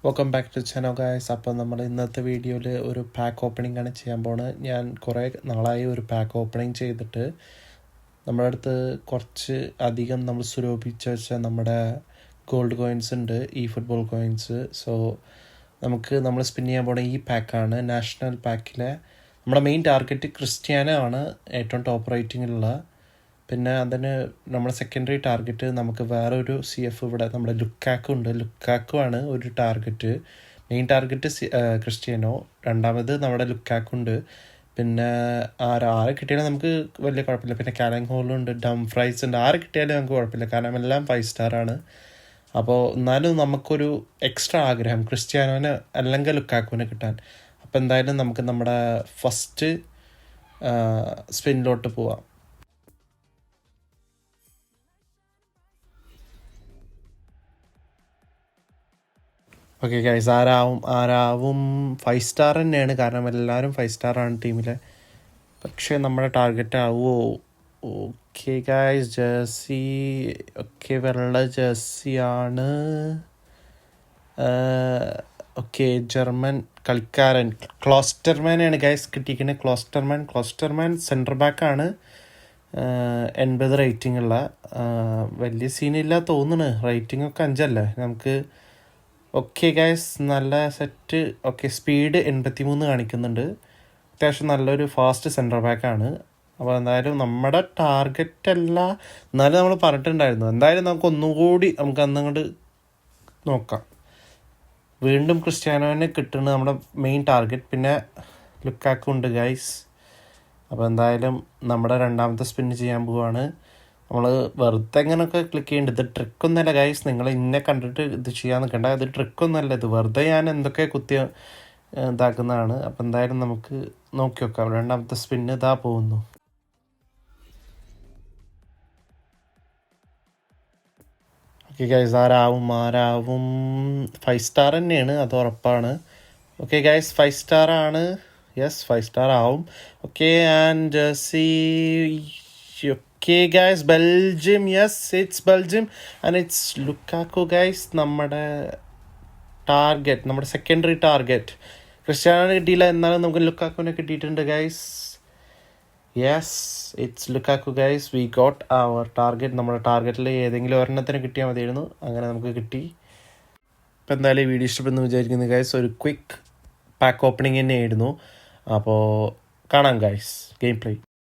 Welcome back to channel guys. അപ്പോൾ നമ്മൾ ഇന്നത്തെ വീഡിയോയിൽ ഒരു പാക്ക് ഓപ്പണിംഗ് ആണ് ചെയ്യാൻ പോകുന്നത്. ഞാൻ കുറേ നാളായി ഒരു പാക്ക് ഓപ്പണിംഗ് ചെയ്തിട്ട് നമ്മുടെ അടുത്ത് കുറച്ച് അധികം നമ്മൾ സ്വരൂപിച്ച് വെച്ച നമ്മുടെ ഗോൾഡ് കോയിൻസ് ഉണ്ട്, eFootball കോയിൻസ്. സോ നമ്മൾ സ്പിൻ ചെയ്യാൻ പോകുന്ന ഈ പാക്കാണ് നാഷണൽ പാക്കിലെ നമ്മുടെ മെയിൻ ടാർഗറ്റ് ക്രിസ്ത്യാനോ ആണ്, ഏറ്റവും ടോപ്പ് റേറ്റിങ്ങിലുള്ള. പിന്നെ അതിന് നമ്മുടെ സെക്കൻഡറി ടാർഗറ്റ് നമുക്ക് വേറൊരു CF ഇവിടെ നമ്മുടെ ലുക്കാക്കു ഉണ്ട്. ലുക്കാക്കു ആണ് ഒരു ടാർഗറ്റ്. മെയിൻ ടാർഗറ്റ് ക്രിസ്ത്യാനോ, രണ്ടാമത് നമ്മുടെ ലുക്കാക്കു ഉണ്ട്. പിന്നെ ആരെ കിട്ടിയാലും നമുക്ക് വലിയ കുഴപ്പമില്ല. പിന്നെ കാലങ് ഹോളുണ്ട്, ഡം ഫ്രൈസ് ഉണ്ട്. ആരെ കിട്ടിയാലും നമുക്ക് കുഴപ്പമില്ല, കാരണം എല്ലാം 5 സ്റ്റാറാണ്. അപ്പോൾ എന്നാലും നമുക്കൊരു എക്സ്ട്രാ ആഗ്രഹം ക്രിസ്ത്യാനോനെ അല്ലെങ്കിൽ ലുക്കാക്കുവിനെ കിട്ടാൻ. അപ്പോൾ എന്തായാലും നമുക്ക് നമ്മുടെ ഫസ്റ്റ് സ്പിന്നിലോട്ട് പോവാം. ഓക്കെ ഗൈസ്, ആരാവും 5 സ്റ്റാർ തന്നെയാണ്, കാരണം എല്ലാവരും 5 സ്റ്റാറാണ് ടീമിലെ. പക്ഷേ നമ്മുടെ ടാർഗറ്റ് ആവുമോ? ഓക്കെ ഗൈസ്, ജേഴ്സി ഓക്കെ, വെള്ള ജേഴ്സിയാണ്. ഓക്കെ, ജർമ്മൻ കളിക്കാരൻ ക്ലോസ്റ്റർമാനാണ് ഗൈസ് കിട്ടിയിരിക്കുന്നത്. ക്ലോസ്റ്റർമാൻ സെൻറ്റർ ബാക്കാണ്, 80 റേറ്റിംഗ് ഉള്ള. വലിയ സീനില്ല തോന്നുന്നു, റേറ്റിംഗ് ഒക്കെ 5 അല്ലേ നമുക്ക്. ഓക്കെ ഗൈസ്, നല്ല സെറ്റ്. ഓക്കെ, സ്പീഡ് 83 കാണിക്കുന്നുണ്ട്. അത്യാവശ്യം നല്ലൊരു ഫാസ്റ്റ് സെൻറ്റർ ബാക്കാണ്. അപ്പോൾ എന്തായാലും നമ്മുടെ ടാർഗറ്റ് അല്ല, എന്നാലും നമ്മൾ പറഞ്ഞിട്ടുണ്ടായിരുന്നു. എന്തായാലും നമുക്ക് ഒന്നുകൂടി നമുക്ക് അന്നങ്ങോട്ട് നോക്കാം. വീണ്ടും ക്രിസ്ത്യാനോനെ കിട്ടുന്നത് നമ്മുടെ മെയിൻ ടാർഗറ്റ്. പിന്നെ ലുക്കാക്കു ഉണ്ട് ഗൈസ്. അപ്പോൾ എന്തായാലും നമ്മുടെ രണ്ടാമത്തെ സ്പിൻ ചെയ്യാൻ പോവാണ്. നമ്മൾ വെറുതെ എങ്ങനെയൊക്കെ ക്ലിക്ക് ചെയ്യേണ്ടത്, ഇത് ട്രിക്കൊന്നുമല്ല ഗൈസ്. നിങ്ങൾ ഇന്നെ കണ്ടിട്ട് ഇത് ചെയ്യാൻ നിൽക്കണ്ട, ഇത് ട്രിക്കൊന്നുമല്ല. ഇത് വെറുതെ ഞാൻ എന്തൊക്കെ ഇതാക്കുന്നതാണ്. അപ്പം എന്തായാലും നമുക്ക് നോക്കി വെക്കാം. രണ്ടാമത്തെ സ്പിന്ന് ഇതാ പോകുന്നു. ഓക്കെ ഗൈസ്, ആരാവും 5 സ്റ്റാർ തന്നെയാണ്, അത് ഉറപ്പാണ്. ഓക്കെ ഗൈസ്, 5 സ്റ്റാർ ആണ്. യെസ്, 5 സ്റ്റാർ ആവും. Okay, and jersey. Okay guys, Belgium, yes, it's Belgium and it's Lukaku guys. നമ്മുടെ ടാർഗറ്റ്, നമ്മുടെ സെക്കൻഡറി ടാർഗറ്റ് ക്രിസ്ത്യാനോ കിട്ടിയില്ല, എന്നാലും നമുക്ക് ലുക്കാക്കുവിനെ കിട്ടിയിട്ടുണ്ട് guys. Yes, it's Lukaku guys. We got our target. നമ്മുടെ ടാർഗറ്റിൽ ഏതെങ്കിലും ഒരെണ്ണത്തിന് കിട്ടിയാൽ മതിയായിരുന്നു, അങ്ങനെ നമുക്ക് കിട്ടി. ഇപ്പം എന്തായാലും ഈ വീഡിയോ ഇഷ്ടപ്പെടുന്നു വിചാരിക്കുന്നു ഗൈസ്. ഒരു ക്വിക്ക് പാക്ക് ഓപ്പണിംഗ് തന്നെയായിരുന്നു. അപ്പോൾ കാണാം ഗൈസ്, ഗെയിം പ്ലേ.